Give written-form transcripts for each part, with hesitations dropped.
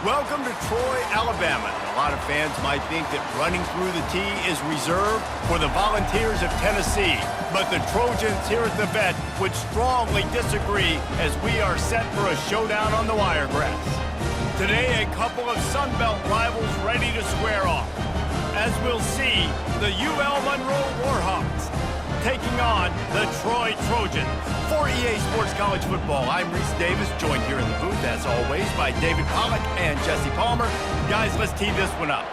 Welcome to Troy, Alabama. A lot of fans might think that running through the tee is reserved for the Volunteers of Tennessee. But the Trojans here at the Vet would strongly disagree as we are set for a showdown on the wiregrass. Today, a couple of Sun Belt rivals ready to square off. As we'll see, the UL Monroe Warhawks taking on the Troy Trojans. For EA Sports College Football, I'm Reese Davis, joined here in the booth, as always, by David Pollack and Jesse Palmer. Guys, let's tee this one up.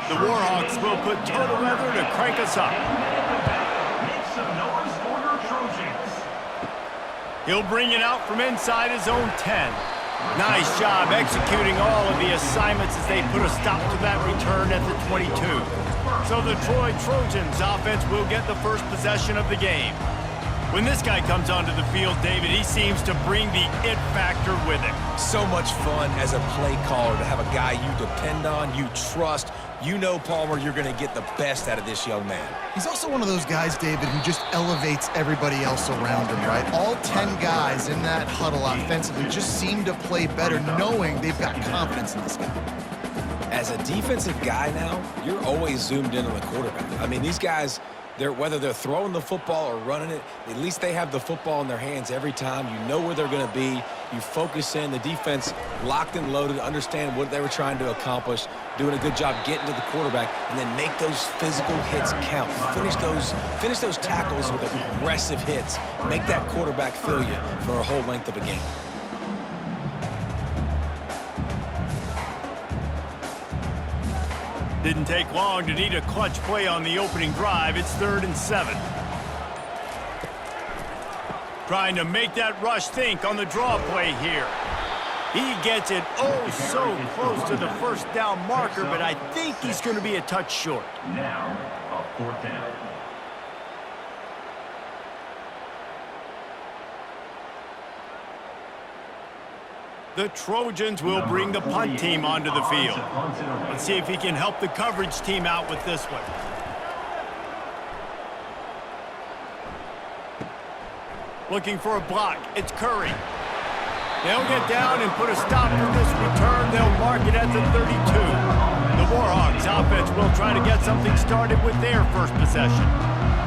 The Warhawks will put total weather to crank us up. He'll bring it out from inside his own 10. Nice job executing all of the assignments as they put a stop to that return at the 22. So the Troy Trojans offense will get the first possession of the game. When this guy comes onto the field, David, he seems to bring the it factor with him. So much fun as a play caller to have a guy you depend on, you trust. You know, Palmer, you're going to get the best out of this young man. He's also one of those guys, David, who just elevates everybody else around him, right? All 10 guys in that huddle offensively just seem to play better knowing they've got confidence in this guy. As a defensive guy now, you're always zoomed in on the quarterback. I mean, these guys, whether they're throwing the football or running it, at least they have the football in their hands every time. You know where they're going to be. You focus in. The defense locked and loaded, understand what they were trying to accomplish, doing a good job getting to the quarterback, and then make those physical hits count. Finish those tackles with aggressive hits. Make that quarterback feel you for a whole length of a game. Didn't take long to need a clutch play on the opening drive. It's 3rd and 7. Trying to make that rush think on the draw play here. He gets it oh so close to the first down marker, but I think he's going to be a touch short. Now, a 4th down. The Trojans will bring the punt team onto the field. Let's see if he can help the coverage team out with this one. Looking for a block. It's Curry. They'll get down and put a stop to this return. They'll mark it at the 32. The Warhawks offense will try to get something started with their first possession.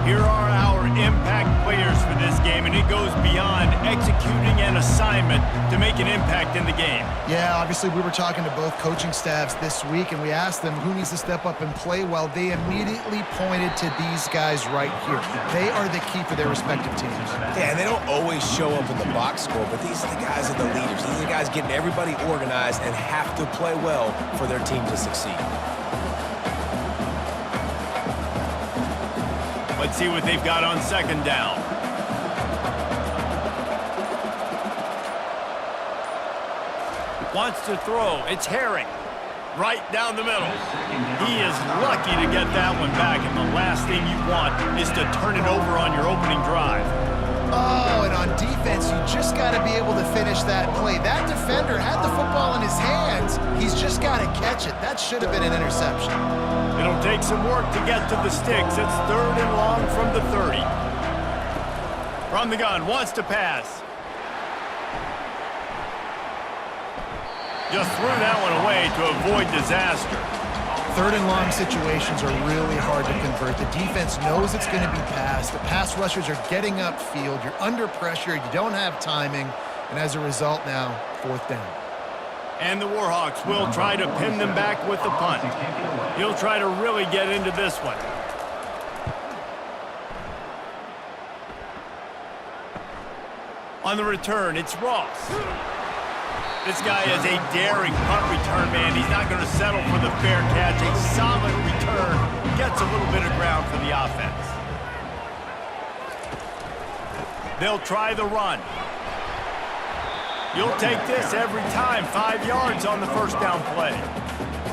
Here are our impact players for this game, and it goes beyond executing an assignment to make an impact in the game. Yeah, obviously we were talking to both coaching staffs this week, and we asked them who needs to step up and play well. They immediately pointed to these guys right here. They are the key for their respective teams. Yeah, and they don't always show up in the box score, but these are the guys that are the leaders. These are the guys getting everybody organized and have to play well for their team to succeed. Let's see what they've got on 2nd down. Wants to throw. It's Herring. Right down the middle. He is lucky to get that one back, and the last thing you want is to turn it over on your opening drive. Oh, and on defense, you just got to be able to finish that play. That defender had the football in his hands. He's just got to catch it. That should have been an interception. It'll take some work to get to the sticks. It's 3rd and long from the 30. From the gun, wants to pass. Just threw that one away to avoid disaster. 3rd and long situations are really hard to convert. The defense knows it's going to be passed. The pass rushers are getting upfield. You're under pressure. You don't have timing. And as a result now, 4th down. And the Warhawks will try to pin them back with the punt. He'll try to really get into this one. On the return, it's Ross. This guy is a daring punt return man. He's not going to settle for the fair catch. A solid return. Gets a little bit of ground for the offense. They'll try the run. You'll take this every time. 5 yards on the first down play.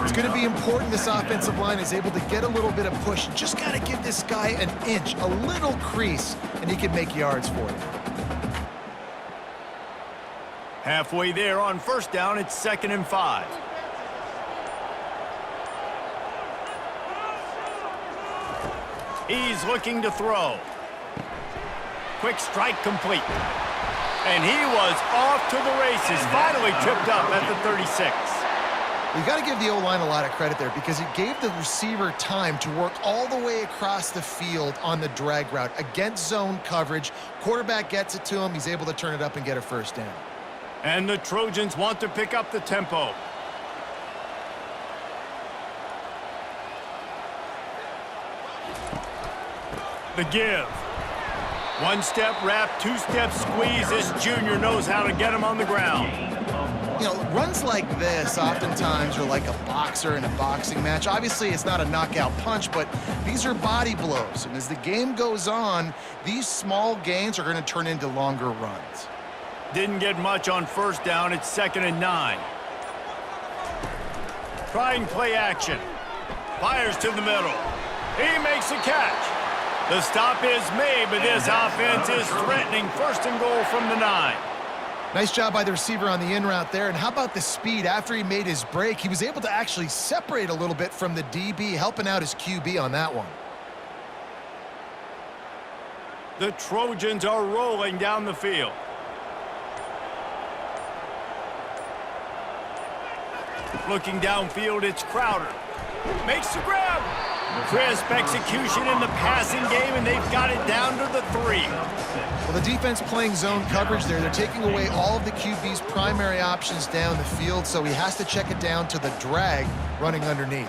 It's going to be important this offensive line is able to get a little bit of push. Just got to give this guy an inch, a little crease, and he can make yards for you. Halfway there on 1st down, it's 2nd and 5. He's looking to throw. Quick strike complete. And he was off to the races, finally tripped up at the 36. You got to give the O-line a lot of credit there because it gave the receiver time to work all the way across the field on the drag route against zone coverage. Quarterback gets it to him. He's able to turn it up and get a first down. And the Trojans want to pick up the tempo. The give. One step wrap, two step squeeze. This junior knows how to get him on the ground. You know, runs like this oftentimes are like a boxer in a boxing match. Obviously, it's not a knockout punch, but these are body blows. And as the game goes on, these small gains are going to turn into longer runs. Didn't get much on first down. It's 2nd and 9. Trying play action. Fires to the middle. He makes a catch. The stop is made, but this offense is threatening. 1st and goal from the 9. Nice job by the receiver on the in route there. And how about the speed? After he made his break, he was able to actually separate a little bit from the DB, helping out his QB on that one. The Trojans are rolling down the field. Looking downfield, it's Crowder. Makes the grab. Crisp execution in the passing game, and they've got it down to the 3. Well, the defense playing zone coverage there. They're taking away all of the QB's primary options down the field, so he has to check it down to the drag running underneath.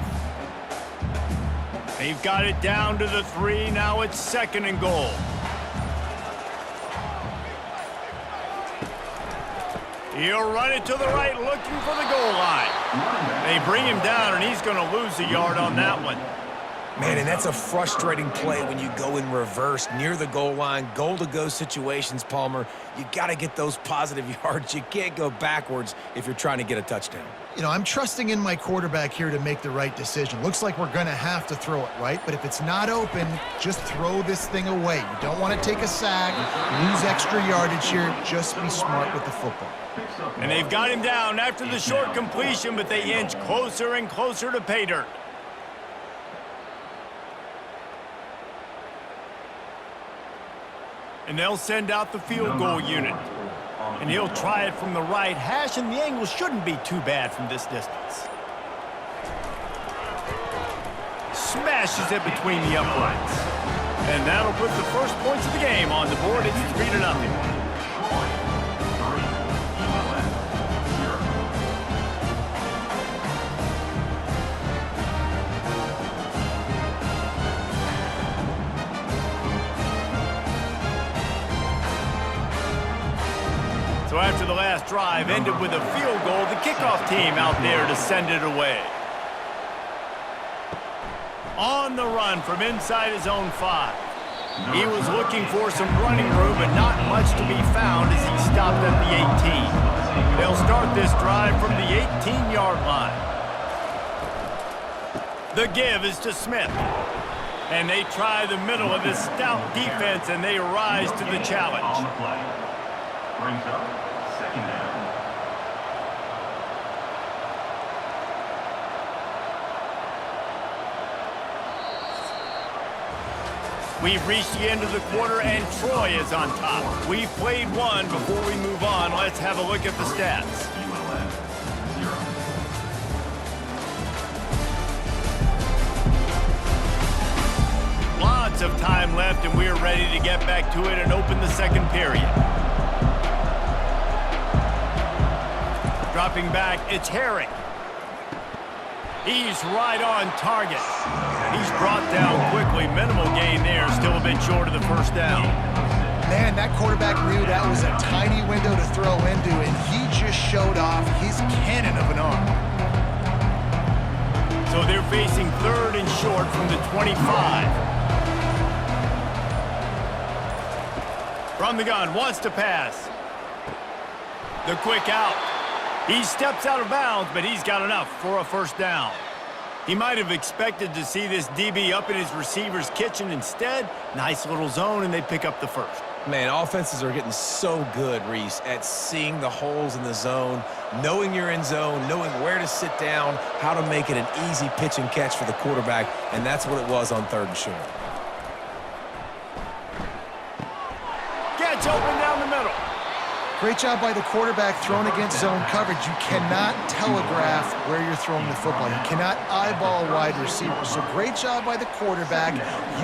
They've got it down to the 3. Now it's 2nd and goal. He'll run it to the right, looking for the goal line. They bring him down, and he's going to lose a yard on that one. Man, and that's a frustrating play when you go in reverse near the goal line, goal-to-go situations, Palmer. You got to get those positive yards. You can't go backwards if you're trying to get a touchdown. You know, I'm trusting in my quarterback here to make the right decision. Looks like we're going to have to throw it, right? But if it's not open, just throw this thing away. You don't want to take a sack, lose extra yardage here. Just be smart with the football. And they've got him down after the short completion, but they inch closer and closer to pay dirt. And they'll send out the field goal unit. And he'll try it from the right hash, and the angle shouldn't be too bad from this distance. Smashes it between the uprights. And that'll put the first points of the game on the board. It's 3-0. So after the last drive ended with a field goal, the kickoff team out there to send it away. On the run from inside his own 5. He was looking for some running room, but not much to be found as he stopped at the 18. They'll start this drive from the 18-yard line. The give is to Smith. And they try the middle of this stout defense, and they rise to the challenge. Brings up 2nd down. We've reached the end of the quarter, and Troy is on top. We've played one. Before we move on, let's have a look at the stats. Lots of time left, and we're ready to get back to it and open the second period. Dropping back, it's Herring. He's right on target. He's brought down quickly. Minimal gain there, still a bit short of the first down. Man, that quarterback knew that was a tiny window to throw into, and he just showed off his cannon of an arm. So they're facing 3rd and short from the 25. From the gun, wants to pass. The quick out. He steps out of bounds, but he's got enough for a first down. He might have expected to see this DB up in his receiver's kitchen. Instead, nice little zone, and they pick up the first. Man, offenses are getting so good, Reese, at seeing the holes in the zone, knowing you're in zone, knowing where to sit down, how to make it an easy pitch and catch for the quarterback, and that's what it was on 3rd and short. open down the middle. Great job by the quarterback throwing against zone coverage. You cannot telegraph where you're throwing the football. You cannot eyeball wide receivers. So great job by the quarterback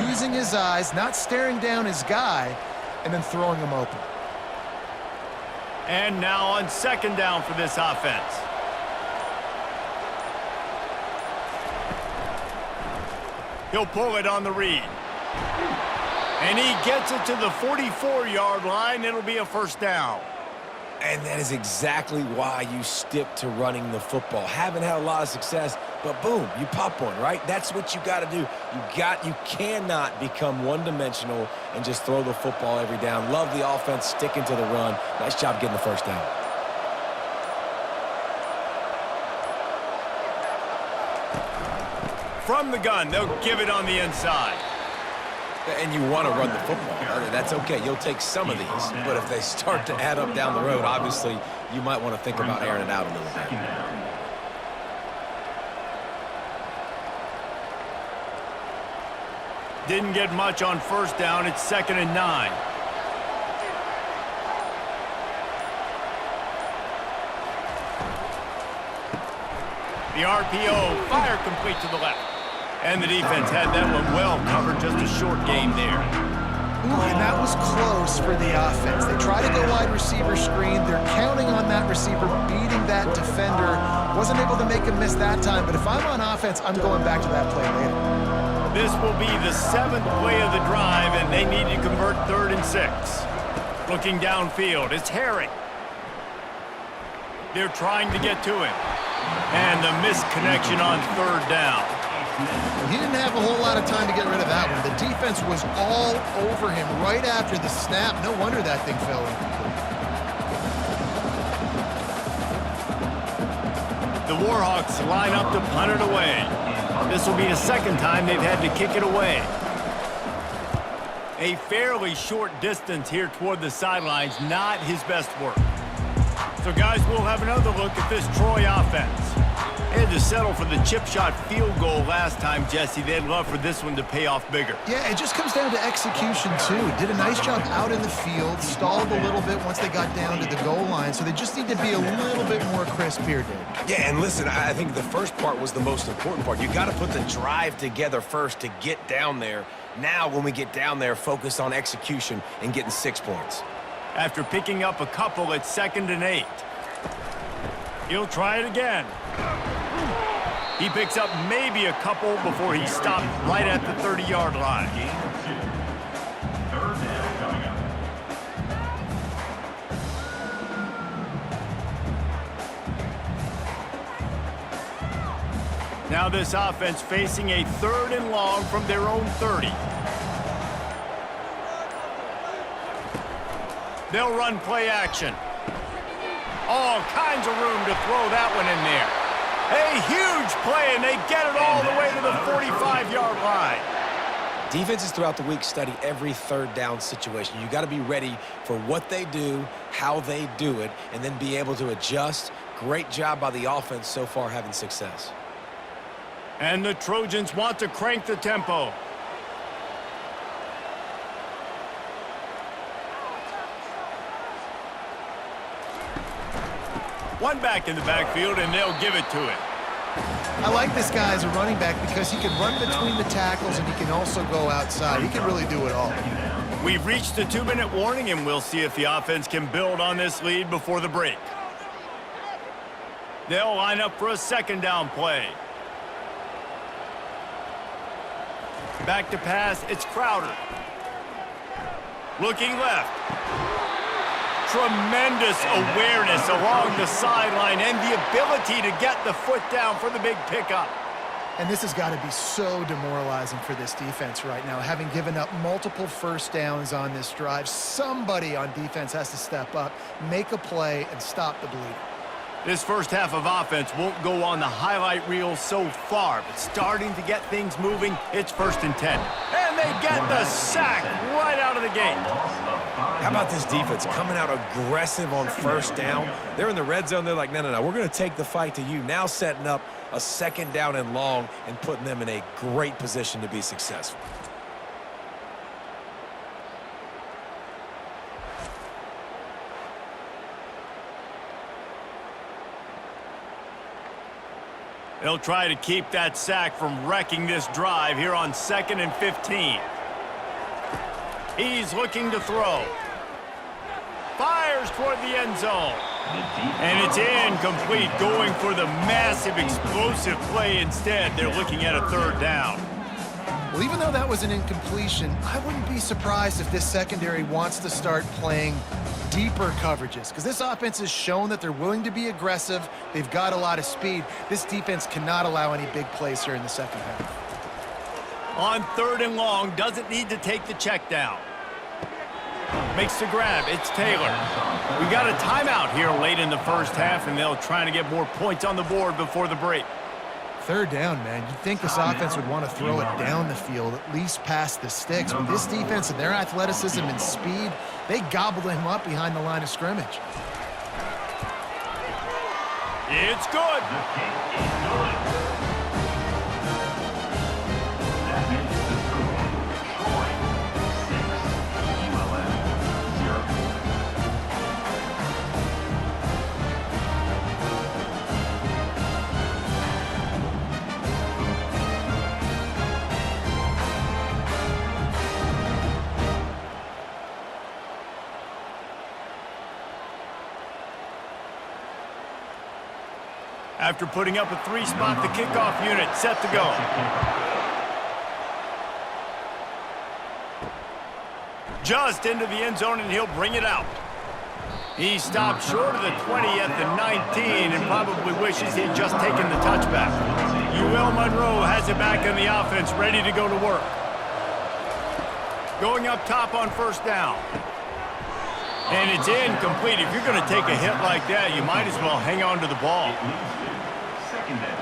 using his eyes, not staring down his guy, and then throwing him open. And now on second down for this offense. He'll pull it on the read. And he gets it to the 44-yard line. It'll be a first down. And that is exactly why you stick to running the football. Haven't had a lot of success, but boom, you pop one, right? That's what you got to do. You cannot become one-dimensional and just throw the football every down. Love the offense sticking to the run. Nice job getting the first down. From the gun, they'll give it on the inside. And you want to run the football. That's okay. You'll take some of these. But if they start to add up down the road, obviously, you might want to think about airing it out a little bit. Didn't get much on first down. It's 2nd and 9. The RPO, fire complete to the left. And the defense had that one well covered, just a short game there. Ooh, and that was close for the offense. They try to go wide receiver screen. They're counting on that receiver beating that defender. Wasn't able to make him miss that time, but if I'm on offense, I'm going back to that play later. This will be the 7th play of the drive, and they need to convert 3rd and 6. Looking downfield, it's Herring. They're trying to get to him. And the missed connection on 3rd down. He didn't have a whole lot of time to get rid of that one. The defense was all over him right after the snap. No wonder that thing fell incomplete. The Warhawks line up to punt it away. This will be the 2nd time they've had to kick it away. A fairly short distance here toward the sidelines, not his best work. So, guys, we'll have another look at this Troy offense. They had to settle for the chip shot field goal last time, Jesse. They'd love for this one to pay off bigger. Yeah, it just comes down to execution, too. Did a nice job out in the field, stalled a little bit once they got down to the goal line, so they just need to be a little bit more crisp here, Dave. Yeah, and listen, I think the first part was the most important part. You got to put the drive together first to get down there. Now, when we get down there, focus on execution and getting 6 points. After picking up a couple at 2nd and 8. He'll try it again. He picks up maybe a couple before he stopped right at the 30-yard line. 3rd down coming up. Now this offense facing a 3rd and long from their own 30. They'll run play action. All kinds of room to throw that one in there. A huge play, and they get it all the way to the 45-yard line. Defenses throughout the week study every 3rd down situation. You got to be ready for what they do, how they do it, and then be able to adjust. Great job by the offense so far having success. And the Trojans want to crank the tempo. One back in the backfield, and they'll give it to him. I like this guy as a running back because he can run between the tackles and he can also go outside. He can really do it all. We've reached the 2-minute warning, and we'll see if the offense can build on this lead before the break. They'll line up for a 2nd down play. Back to pass, it's Crowder. Looking left. Tremendous awareness along the sideline and the ability to get the foot down for the big pickup. And this has got to be so demoralizing for this defense right now. Having given up multiple first downs on this drive, somebody on defense has to step up, make a play, and stop the bleeding. This first half of offense won't go on the highlight reel so far, but starting to get things moving, it's 1st and 10. And they get the sack right out of the gate. How about this defense coming out aggressive on first down? They're in the red zone. They're like, no, we're going to take the fight to you. Now setting up a 2nd down and long and putting them in a great position to be successful. They'll try to keep that sack from wrecking this drive here on 2nd and 15. He's looking to throw. Fires toward the end zone. And it's incomplete, going for the massive explosive play instead. They're looking at a 3rd down. Well, even though that was an incompletion, I wouldn't be surprised if this secondary wants to start playing deeper coverages, because this offense has shown that they're willing to be aggressive. They've got a lot of speed. This defense cannot allow any big plays here in the second half. On 3rd and long, doesn't need to take the check down. Makes the grab. It's Taylor. We got a timeout here late in the first half, and they'll try to get more points on the board before the break. 3rd down, man. You'd think this offense would want to throw it down the field, at least past the sticks. With this defense and their athleticism and speed, they gobbled him up behind the line of scrimmage. It's good. That makes the score Troy 6, UL 0. After putting up a 3-spot, the kickoff unit set to go. Just into the end zone, and he'll bring it out. He stopped short of the 20 at the 19 and probably wishes he'd just taken the touchback. UL Monroe has it back in the offense, ready to go to work. Going up top on 1st down. And it's incomplete. If you're going to take a hit like that, you might as well hang on to the ball. It leads to 2nd down.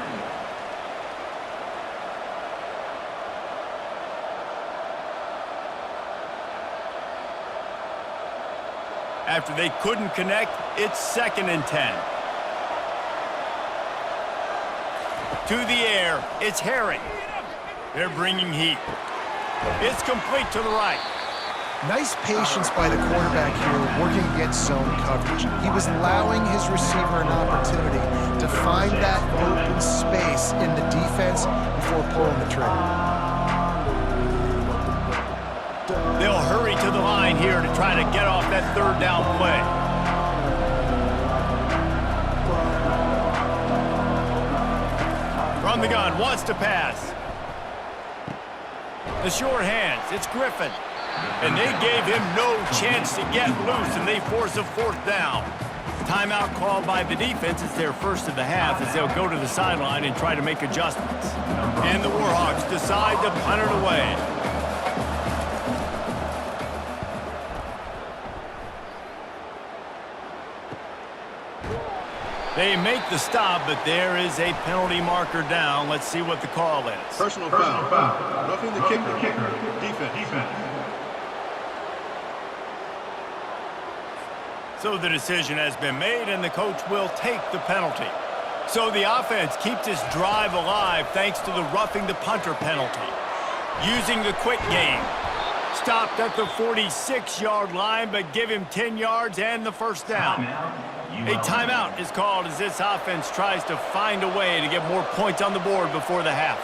After they couldn't connect, it's 2nd and 10. To the air, it's Herring. They're bringing heat. It's complete to the right. Nice patience by the quarterback here, working against zone coverage. He was allowing his receiver an opportunity to find that open space in the defense before pulling the trigger. They'll hurry to the line here to try to get off that 3rd down play. From the gun, wants to pass. The short hands, it's Griffin. And they gave him no chance to get loose, and they force a 4th down. Timeout called by the defense. It's their first of the half as they'll go to the sideline and try to make adjustments. And the Warhawks decide to punt it away. They make the stop, but there is a penalty marker down. Let's see what the call is. Personal foul. Roughing the kicker. Defense. So the decision has been made, and the coach will take the penalty. So the offense keeps this drive alive thanks to the roughing the punter penalty. Using the quick game. Stopped at the 46-yard line, but give him 10 yards and the 1st down. A timeout is called as this offense tries to find a way to get more points on the board before the half.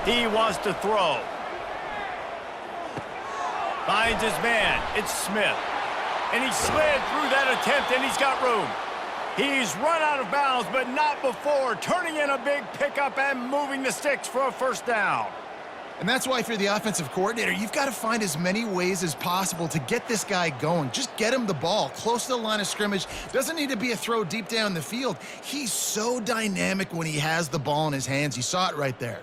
He wants to throw. Finds his man. It's Smith. And he slid through that attempt, and he's got room. He's run out of bounds, but not before, turning in a big pickup and moving the sticks for a 1st down. And that's why if you're the offensive coordinator, you've got to find as many ways as possible to get this guy going. Just get him the ball close to the line of scrimmage. Doesn't need to be a throw deep down the field. He's so dynamic when he has the ball in his hands. You saw it right there.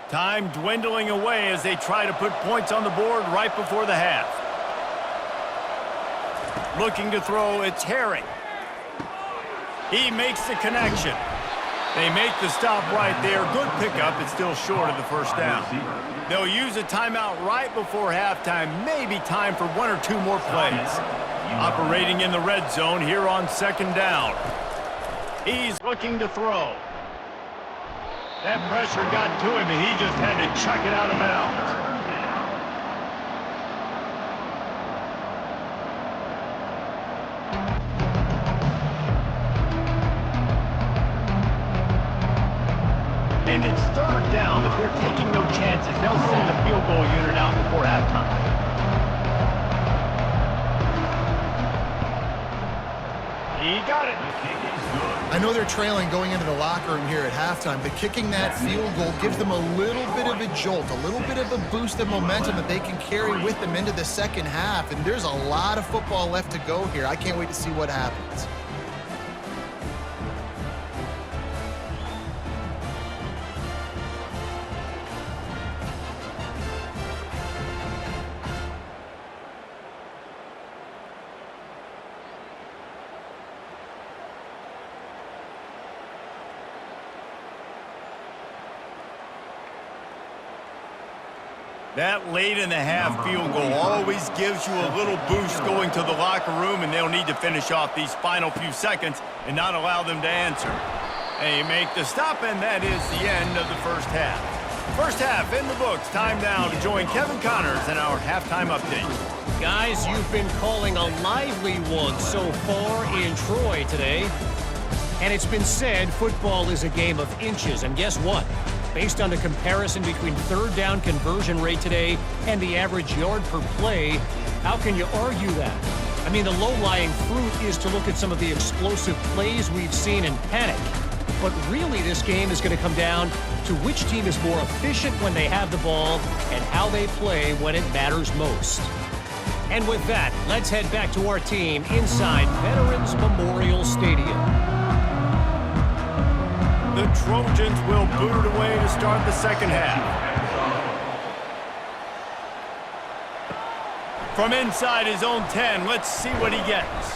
Time dwindling away as they try to put points on the board right before the half. Looking to throw, it's Herring. He makes the connection. They make the stop right there. Good pickup. It's still short of the 1st down. They'll use a timeout right before halftime. Maybe time for 1 or 2 more plays. Operating in the red zone here on 2nd down. He's looking to throw. That pressure got to him, and he just had to chuck it out of bounds. And it's third down, but they're taking no chances. They'll send the field goal unit out before halftime. He got it. I know they're trailing going into the locker room here at halftime, but kicking that field goal gives them a little bit of a jolt, a little bit of a boost of momentum that they can carry with them into the second half. And there's a lot of football left to go here. I can't wait to see what happens. That late in the half field goal always gives you a little boost going to the locker room, and they'll need to finish off these final few seconds and not allow them to answer. They make the stop, and that is the end of the first half. First half in the books. Time now to join Kevin Connors in our halftime update. Guys, you've been calling a lively one so far in Troy today. And it's been said football is a game of inches, and guess what? Based on the comparison between third down conversion rate today and the average yard per play, how can you argue that? I mean, the low-lying fruit is to look at some of the explosive plays we've seen in panic. But really, this game is going to come down to which team is more efficient when they have the ball and how they play when it matters most. And with that, let's head back to our team inside Veterans Memorial Stadium. The Trojans will boot it away to start the second half. From inside his own 10, let's see what he gets.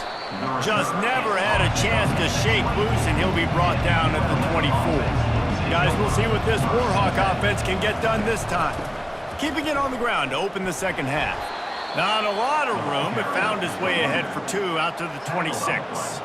Just never had a chance to shake loose, and he'll be brought down at the 24. Guys, we'll see what this Warhawk offense can get done this time. Keeping it on the ground to open the second half. Not a lot of room, but found his way ahead for 2 out to the 26.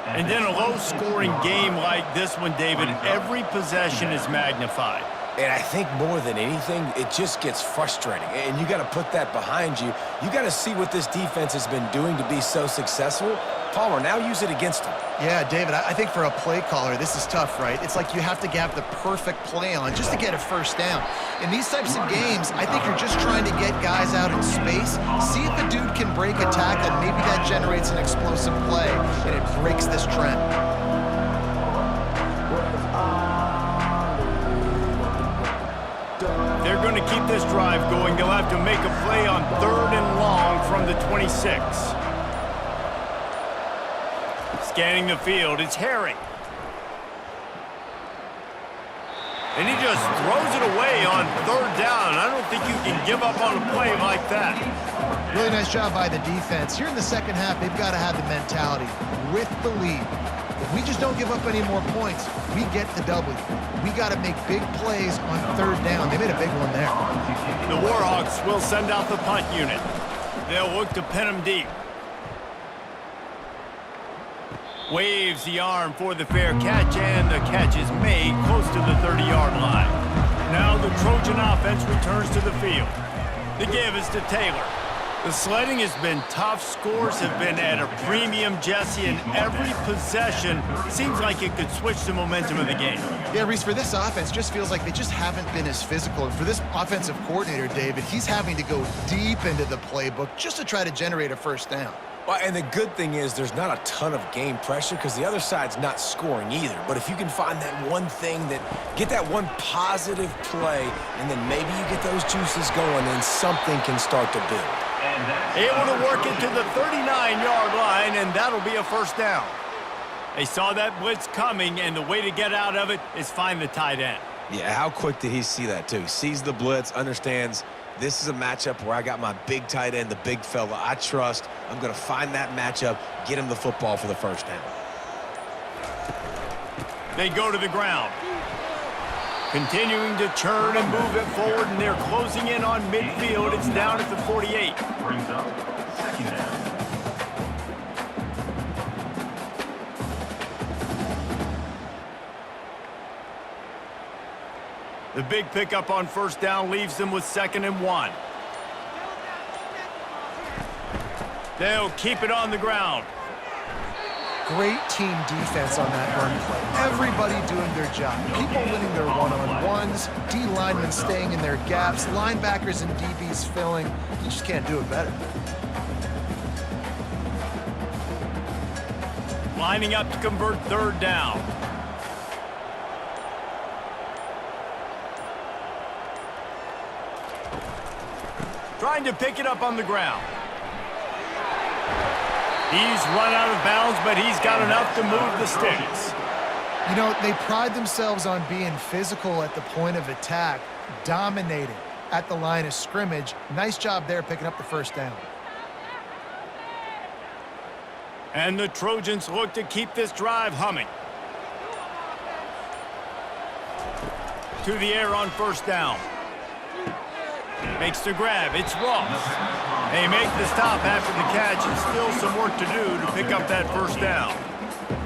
And in a low-scoring game like this one, David, every possession is magnified. And I think more than anything, it just gets frustrating. And you got to put that behind you. You got to see what this defense has been doing to be so successful. Palmer, now use it against them. Yeah, David, I think for a play caller, this is tough, right? It's like you have to have the perfect play on just to get a first down. In these types of games, I think you're just trying to get guys out in space, see if a dude can break a tackle, and maybe that generates an explosive play, and it breaks this trend. They're going to keep this drive going. They'll have to make a play on 3rd and long from the 26. Scanning the field, it's Harry. And he just throws it away on 3rd down. I don't think you can give up on a play like that. Really nice job by the defense. Here in the second half, they've got to have the mentality with the lead. If we just don't give up any more points, we get the W. We got to make big plays on 3rd down. They made a big one there. The Warhawks will send out the punt unit. They'll look to pin them deep. Waves the arm for the fair catch, and the catch is made close to the 30-yard line. Now the Trojan offense returns to the field. The give is to Taylor. The sledding has been tough. Scores have been at a premium, Jesse, and every possession seems like it could switch the momentum of the game. Yeah, Reese, for this offense, just feels like they just haven't been as physical. And for this offensive coordinator, David, he's having to go deep into the playbook just to try to generate a first down. Well, and the good thing is there's not a ton of game pressure because the other side's not scoring either. But if you can find that one thing get that one positive play, and then maybe you get those juices going, and something can start to build. Able to work it to the 39-yard line, and that'll be a first down. They saw that blitz coming, and the way to get out of it is find the tight end. Yeah, how quick did he see that, too? Sees the blitz, understands this is a matchup where I got my big tight end, the big fella I trust. I'm going to find that matchup, get him the football for the first down. They go to the ground. Continuing to churn and move it forward, and they're closing in on midfield. It's down at the 48. Brings up second down. The big pickup on first down leaves them with 2nd and 1. They'll keep it on the ground. Great team defense on that run play. Everybody doing their job. People winning their one-on-ones, D linemen staying in their gaps, linebackers and DBs filling. You just can't do it better. Lining up to convert third down. Trying to pick it up on the ground. He's run out of bounds, but he's got enough to move the sticks. You know, they pride themselves on being physical at the point of attack, dominating at the line of scrimmage. Nice job there picking up the first down. And the Trojans look to keep this drive humming. To the air on first down. Makes the grab. It's Ross. They make the stop after the catch, and still some work to do to pick up that first down.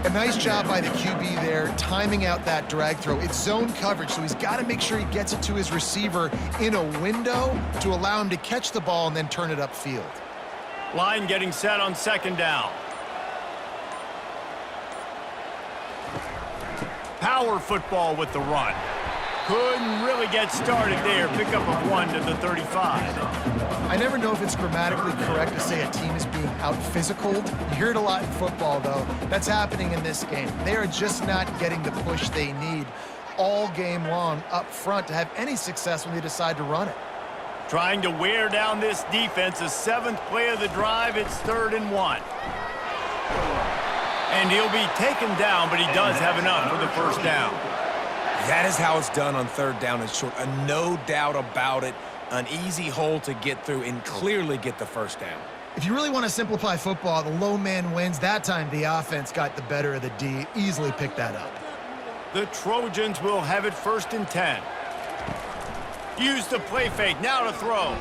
A nice job by the QB there, timing out that drag throw. It's zone coverage, so he's got to make sure he gets it to his receiver in a window to allow him to catch the ball and then turn it upfield. Line getting set on second down. Power football with the run. Couldn't really get started there. Pickup of 1 to the 35. I never know if it's grammatically correct to say a team is being out-physicaled. You hear it a lot in football, though. That's happening in this game. They are just not getting the push they need all game long up front to have any success when they decide to run it. Trying to wear down this defense. The 7th play of the drive. It's 3rd and 1. And he'll be taken down, but he does have enough for the first down. That is how it's done on third down and short. No doubt about it. An easy hole to get through and clearly get the first down. If you really want to simplify football, the low man wins. That time the offense got the better of the D. Easily picked that up. The Trojans will have it 1st and 10. Use the play fake. Now to throw.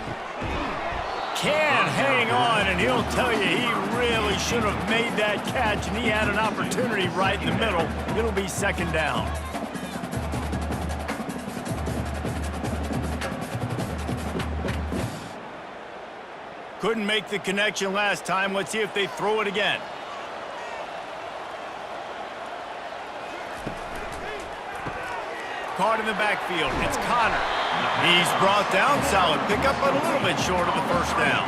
Can't hang on, and he'll tell you he really should have made that catch, and he had an opportunity right in the middle. It'll be 2nd down. Couldn't make the connection last time. Let's see if they throw it again. Caught in the backfield. It's Connor. He's brought down. Solid pickup, but a little bit short of the first down.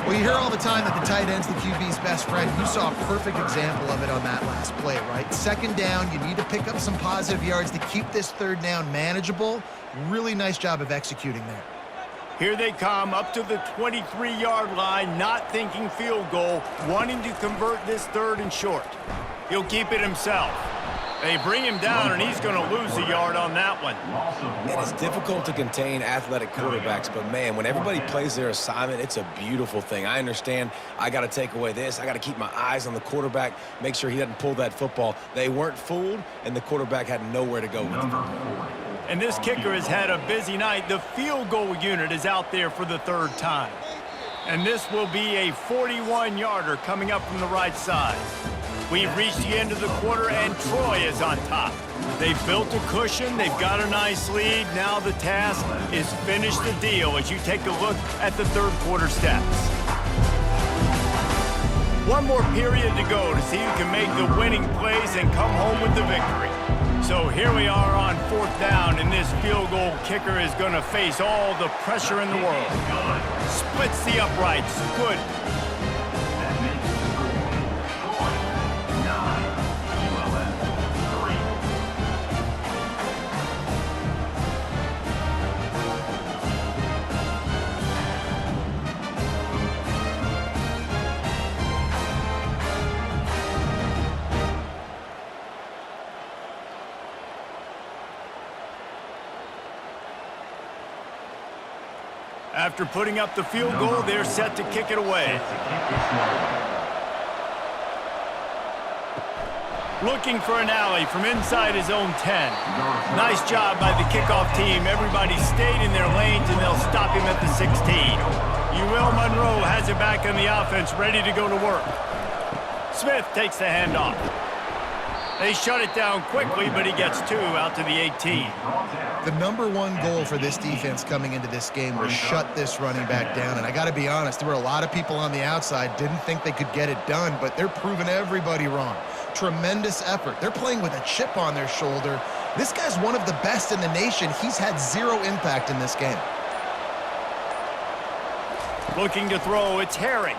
Well, you hear all the time that the tight end's the QB's best friend. You saw a perfect example of it on that last play, right? 2nd down, you need to pick up some positive yards to keep this 3rd down manageable. Really nice job of executing there. Here they come up to the 23-yard line, not thinking field goal, wanting to convert this 3rd and short. He'll keep it himself. They bring him down, and he's going to lose a yard on that one. It is difficult to contain athletic quarterbacks, but, man, when everybody plays their assignment, it's a beautiful thing. I understand I got to take away this. I got to keep my eyes on the quarterback, make sure he doesn't pull that football. They weren't fooled, and the quarterback had nowhere to go with it. And this kicker has had a busy night. The field goal unit is out there for the 3rd time. And this will be a 41-yarder coming up from the right side. We've reached the end of the quarter, and Troy is on top. They've built a cushion. They've got a nice lead. Now the task is finish the deal as you take a look at the 3rd quarter stats. One more period to go to see who can make the winning plays and come home with the victory. So here we are on 4th down, and this field goal kicker is going to face all the pressure in the world. Splits the uprights. Good. After putting up the field goal, they're set to kick it away. Looking for an alley from inside his own 10. Nice job by the kickoff team. Everybody stayed in their lanes, and they'll stop him at the 16. UL Monroe has it back on the offense, ready to go to work. Smith takes the handoff. They shut it down quickly, but he gets 2 out to the 18. The #1 goal for this defense coming into this game was shut this running back down. And I got to be honest, there were a lot of people on the outside didn't think they could get it done, but they're proving everybody wrong. Tremendous effort. They're playing with a chip on their shoulder. This guy's one of the best in the nation. He's had 0 impact in this game. Looking to throw, it's Herring.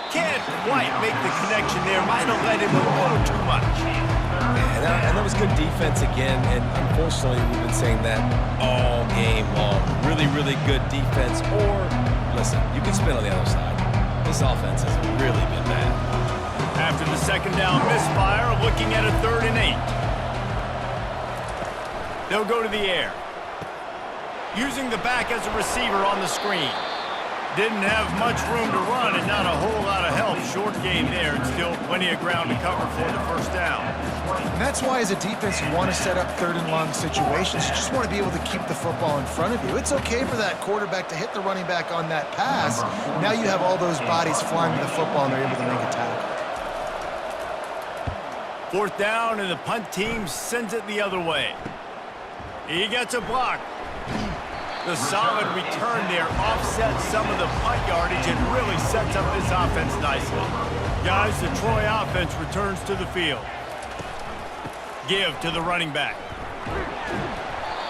Can't quite make the connection there. Might have let him a little too much. Yeah, and that was good defense again, and unfortunately we've been saying that all game long. Really, really good defense. Or, listen, you can spin on the other side. This offense has really been bad. After the second down misfire, looking at a 3rd and 8. They'll go to the air. Using the back as a receiver on the screen. Didn't have much room to run and not a whole lot of help. Short game there, and still plenty of ground to cover for the first down. And that's why as a defense you want to set up 3rd and long situations. You just want to be able to keep the football in front of you. It's okay for that quarterback to hit the running back on that pass. Now you have all those bodies flying to the football and they're able to make a tackle. 4th down, and the punt team sends it the other way. He gets a block. The solid return there offsets some of the punt yardage and really sets up this offense nicely. Guys, the Troy offense returns to the field. Give to the running back.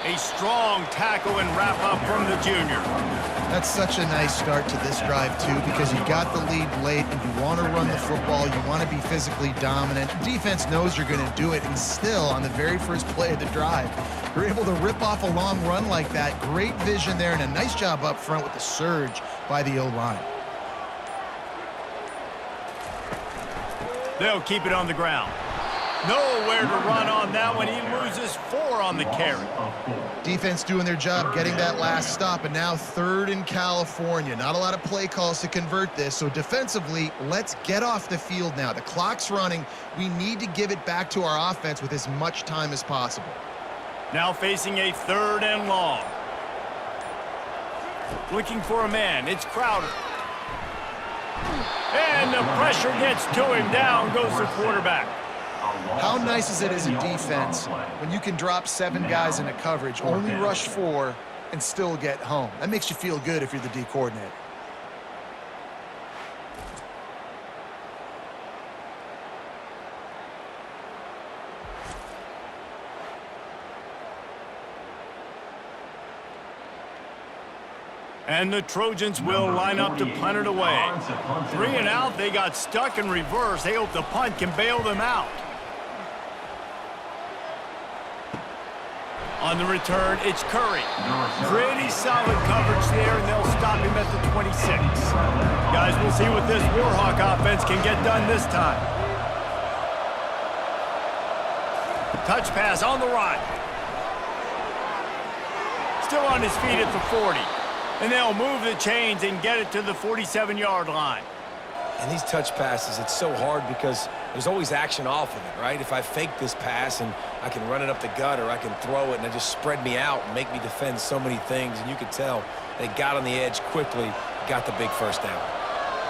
A strong tackle and wrap-up from the junior. That's such a nice start to this drive, too, because you got the lead late and you want to run the football. You want to be physically dominant. Defense knows you're going to do it, and still, on the very first play of the drive, you're able to rip off a long run like that. Great vision there and a nice job up front with the surge by the O-line. They'll keep it on the ground. Nowhere to run on that one. He loses 4 on the carry. Defense doing their job, getting that last stop, and now 3rd in California. Not a lot of play calls to convert this, so defensively, let's get off the field now. The clock's running. We need to give it back to our offense with as much time as possible. Now facing a 3rd and long. Looking for a man. It's Crowder. And the pressure gets to him. Down goes the quarterback. How nice is it as a defense when you can drop 7 guys into coverage, only rush 4, and still get home? That makes you feel good if you're the D coordinator. And the Trojans will line up to punt it away. 3 and out. They got stuck in reverse. They hope the punt can bail them out. On the return, it's Curry. Pretty solid coverage there, and they'll stop him at the 26. Guys, we'll see what this Warhawk offense can get done this time. Touch pass on the run. Still on his feet at the 40. And they'll move the chains and get it to the 47-yard line. And these touch passes, it's so hard because there's always action off of it, right? If I fake this pass and I can run it up the gut, or I can throw it and it just spread me out and make me defend so many things. And you could tell they got on the edge quickly, got the big first down.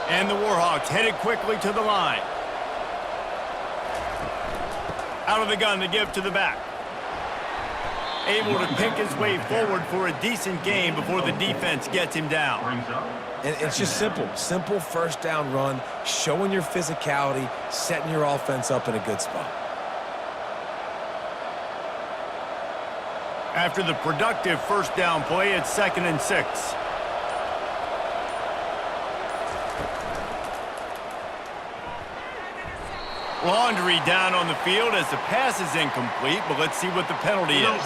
And the Warhawks headed quickly to the line. Out of the gun to give to the back. Able to pick his way forward for a decent game before the defense gets him down. And it's just simple first down run, showing your physicality, setting your offense up in a good spot. After the productive first down play, it's 2nd and 6. Laundry down on the field as the pass is incomplete, but let's see what the penalty is.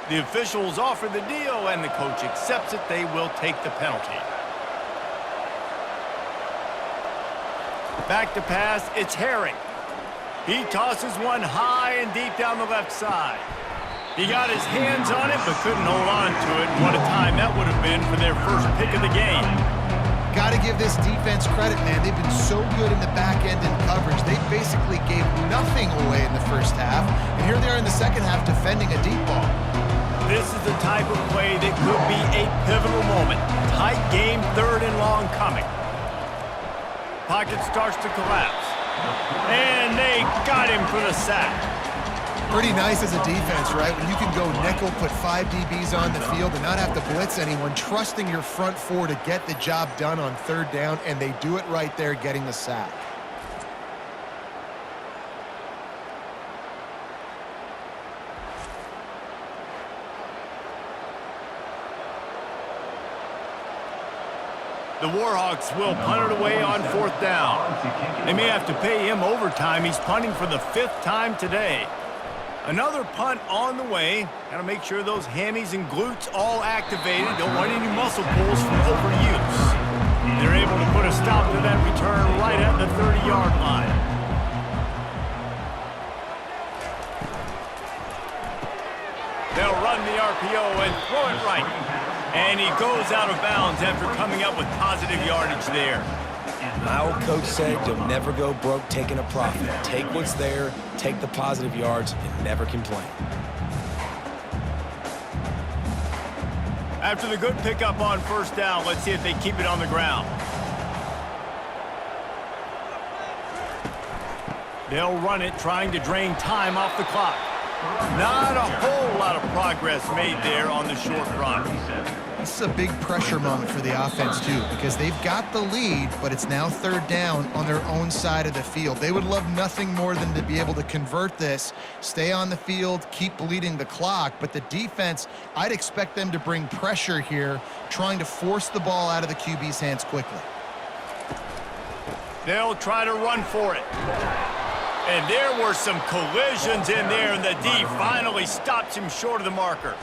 The officials offer the deal, and the coach accepts it. They will take the penalty. Back to pass, it's Herring. He tosses one high and deep down the left side. He got his hands on it, but couldn't hold on to it. What a time that would have been for their first pick of the game. Got to give this defense credit, man. They've been so good in the back end in coverage. They basically gave nothing away in the first half, and here they are in the second half defending a deep ball. This is the type of play that could be a pivotal moment. Tight game, 3rd and long coming. Pocket starts to collapse. And they got him for the sack. Pretty nice as a defense, right? When you can go nickel, put 5 DBs on the field and not have to blitz anyone, trusting your front 4 to get the job done on 3rd down, and they do it right there, getting the sack. The Warhawks will punt it away on 4th down. They may have to pay him overtime. He's punting for the 5th time today. Another punt on the way. Got to make sure those hammies and glutes all activated. Don't want any muscle pulls from overuse. They're able to put a stop to that return right at the 30-yard line. They'll run the RPO and throw it right. And he goes out of bounds after coming up with positive yardage there. My old coach said you'll never go broke taking a profit. Take what's there, take the positive yards, and never complain. After the good pickup on 1st down, let's see if they keep it on the ground. They'll run it, trying to drain time off the clock. Not a whole lot of progress made there on the short run. This is a big pressure moment for the offense, too, because they've got the lead, but it's now 3rd down on their own side of the field. They would love nothing more than to be able to convert this, stay on the field, keep bleeding the clock, but the defense, I'd expect them to bring pressure here, trying to force the ball out of the QB's hands quickly. They'll try to run for it. And there were some collisions in there, and the D finally stops him short of the marker.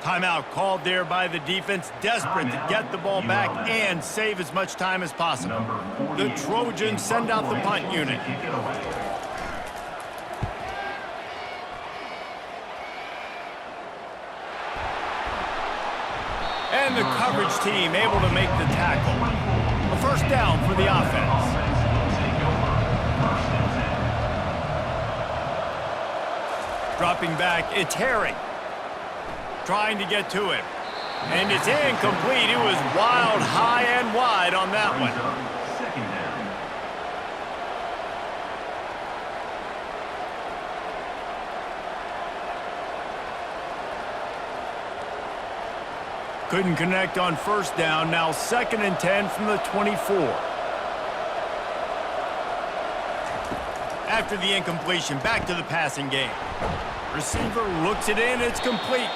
Timeout called there by the defense, desperate to get the ball back and save as much time as possible. The Trojans send out the punt unit. And the coverage team able to make the tackle. A 1st down for the offense. Dropping back, it's Herring. Trying to get to him. And it's incomplete. It was wild, high and wide on that one. Couldn't connect on 1st down. Now 2nd and 10 from the 24. After the incompletion, back to the passing game. Receiver looks it in, it's complete.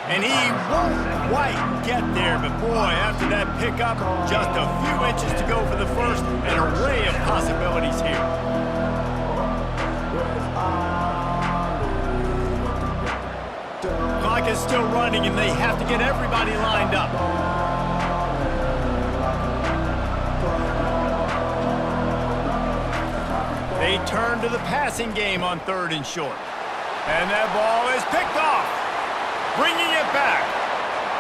And he won't quite get there, but boy, after that pickup, just a few inches to go for the 1st, an array of possibilities here. Clock is still running, and they have to get everybody lined up. They turn to the passing game on 3rd and short. And that ball is picked off. Bringing it back.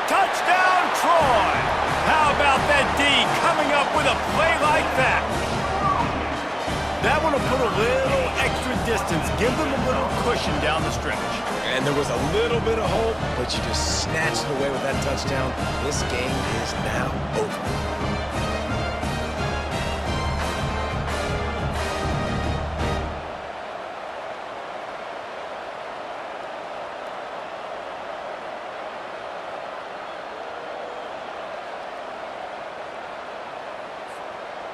Touchdown, Troy. How about that D coming up with a play like that? That one will put a little extra distance, give them a little cushion down the stretch. And there was a little bit of hope, but you just snatched it away with that touchdown. This game is now over.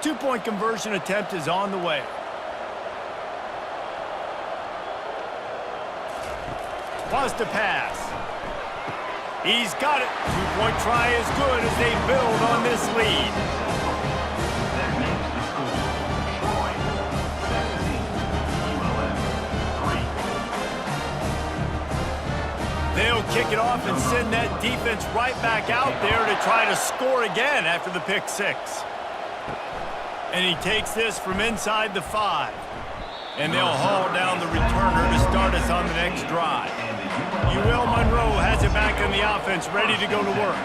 Two-point conversion attempt is on the way. Wants to pass. He's got it. Two-point try is good as they build on this lead. They'll kick it off and send that defense right back out there to try to score again after the pick 6. And he takes this from inside the 5. And they'll haul down the returner to start us on the next drive. UL Monroe has it back on the offense, ready to go to work.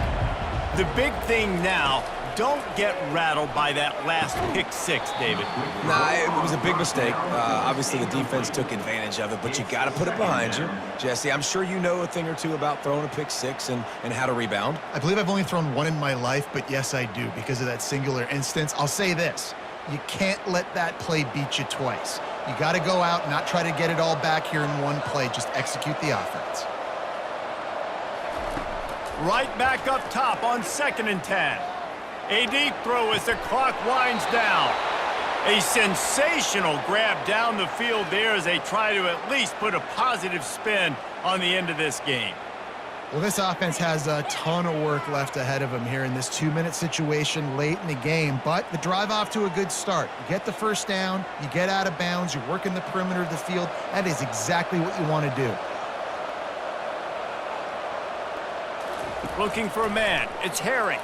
The big thing now, don't get rattled by that last pick six, David. Nah, it was a big mistake. Obviously, the defense took advantage of it, but you got to put it behind you. Jesse, I'm sure you know a thing or two about throwing a pick six and how to rebound. I believe I've only thrown one in my life, but yes, I do because of that singular instance. I'll say this. You can't let that play beat you twice. You got to go out and not try to get it all back here in one play. Just execute the offense. Right back up top on 2nd and 10. A deep throw as the clock winds down. A sensational grab down the field there as they try to at least put a positive spin on the end of this game. Well, this offense has a ton of work left ahead of them here in this 2-minute situation late in the game, but the drive off to a good start. You get the first down, you get out of bounds, you're working the perimeter of the field. That is exactly what you want to do. Looking for a man. It's Herring.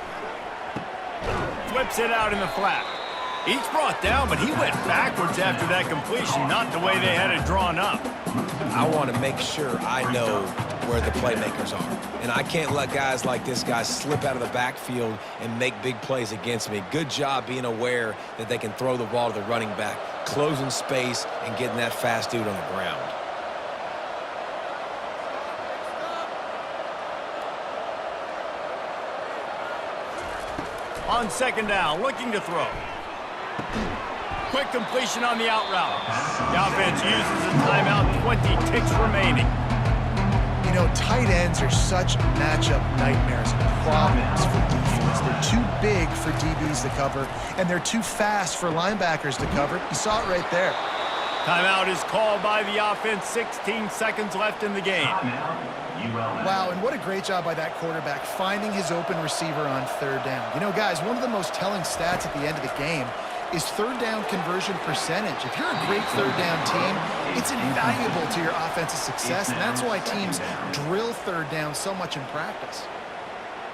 Flips it out in the flat. He's brought down, but he went backwards after that completion, not the way they had it drawn up. I want to make sure I know where the playmakers are. And I can't let guys like this guy slip out of the backfield and make big plays against me. Good job being aware that they can throw the ball to the running back, closing space, and getting that fast dude on the ground. On 2nd down, looking to throw. Quick completion on the out route. The offense uses a timeout, 20 ticks remaining. You know, tight ends are such matchup nightmares and problems for defense. They're too big for DBs to cover, and they're too fast for linebackers to cover. You saw it right there. Timeout is called by the offense, 16 seconds left in the game. Wow, and what a great job by that quarterback finding his open receiver on 3rd down. You know, guys, one of the most telling stats at the end of the game is 3rd down conversion percentage. If you're a great 3rd down team, it's invaluable to your offensive success, and that's why teams drill 3rd down so much in practice.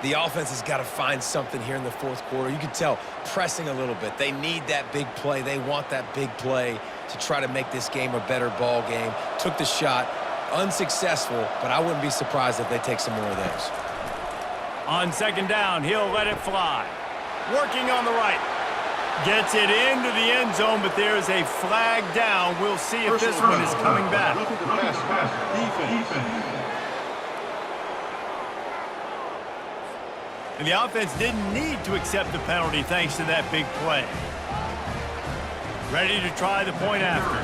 The offense has got to find something here in the 4th quarter. You can tell pressing a little bit. They need that big play. They want that big play to try to make this game a better ball game. Took the shot. Unsuccessful, but I wouldn't be surprised if they take some more of those. On 2nd down, he'll let it fly. Working on the right. Gets it into the end zone, but there's a flag down. We'll see if this one is coming back. Looking to pass. Defense. And the offense didn't need to accept the penalty thanks to that big play. Ready to try the point after.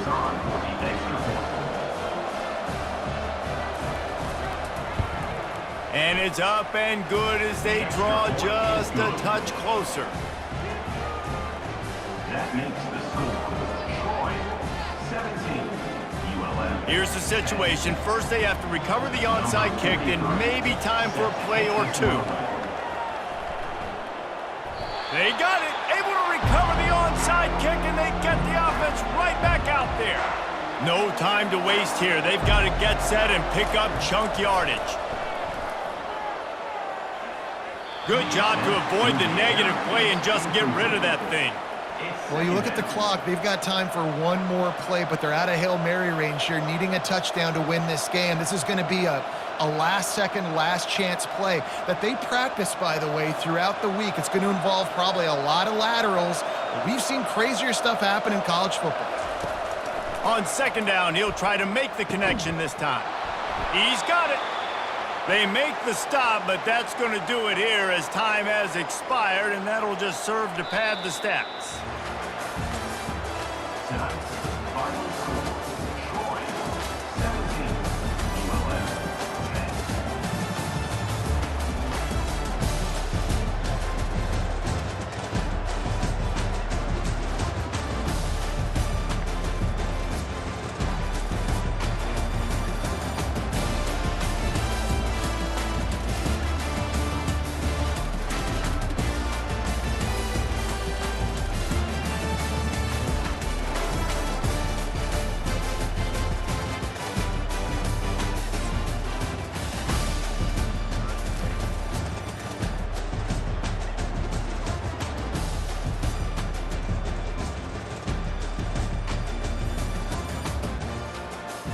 And it's up and good as they draw just a touch closer. That makes the score. Troy, 17. UL. Here's the situation. First, they have to recover the onside kick, then maybe time for a play or two. They got it. Able to recover the onside kick, and they get the offense right back out there. No time to waste here. They've got to get set and pick up chunk yardage. Good job to avoid the negative play and just get rid of that thing. Well, you look at the clock. They've got time for one more play, but they're out of Hail Mary range here, needing a touchdown to win this game. This is going to be a last-second, last-chance play that they practice, by the way, throughout the week. It's going to involve probably a lot of laterals. We've seen crazier stuff happen in college football. On 2nd down, he'll try to make the connection this time. He's got it. They make the stop, but that's going to do it here as time has expired, and that'll just serve to pad the stats. Tonight's final score.